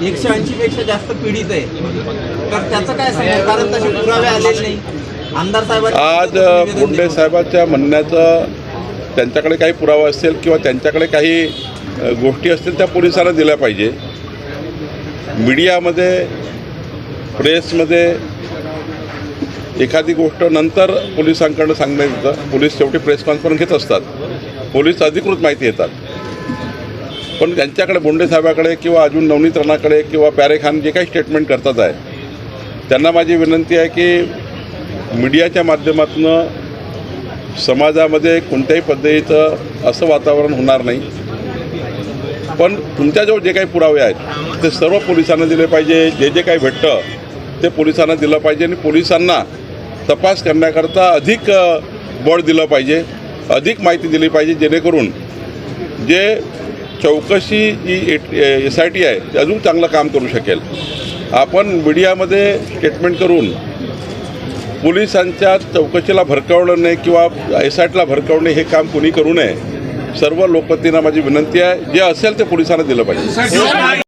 180 पेक्षा जास्त पीडित आहे, तर त्याचं काय सांगू? कारण तसे पुरावे आलेले नाही. आमदार आज साहेबांनी बोंडे साहेबांच्या म्हणण्याचं त्यांच्याकडे काही पुरावा असेल किंवा त्यांच्याकडे काही गोष्टी असतील त्या पोलिसांना दिल्या पाहिजे. मीडियामध्ये प्रेसमध्ये एखादी गोष्ट नंतर पोलिसांकडनं सांगण्यात येतं. पोलीस शेवटी प्रेस कॉन्फरन्स घेत असतात, पोलीस अधिकृत माहिती येतात. पण त्यांच्याकडे बोंडे साहेबाकडे किंवा अजून नवनीत राणाकडे किंवा प्यारे खान जे काही स्टेटमेंट करतात आहे, त्यांना माझी विनंती आहे की मीडियाच्या माध्यमातून समाजामध्ये कोणत्याही पद्धतीचं असं वातावरण होणार नाही. पण तुमच्याजवळ जे काही पुरावे आहेत ते सर्व पोलिसांना दिले पाहिजे. जे जे काही भेटतं ते पोलिसांना दिलं पाहिजे आणि पोलिसांना तपास करण्याकरता अधिक बळ दिलं पाहिजे, अधिक माहिती दिली पाहिजे, जेणेकरून जे चौकशी जी SIT आहे ते अजून चांगलं काम करू शकेल. आपण मीडियामध्ये स्टेटमेंट करून पोलिसांच्या चौकशीला भरकवणं नाही किंवा SITला भरकवणे हे काम कोणी करू नये. सर्व लोकप्रतिनिधींना माझी विनंती आहे, जे असेल ते पोलिसांना दिलं पाहिजे.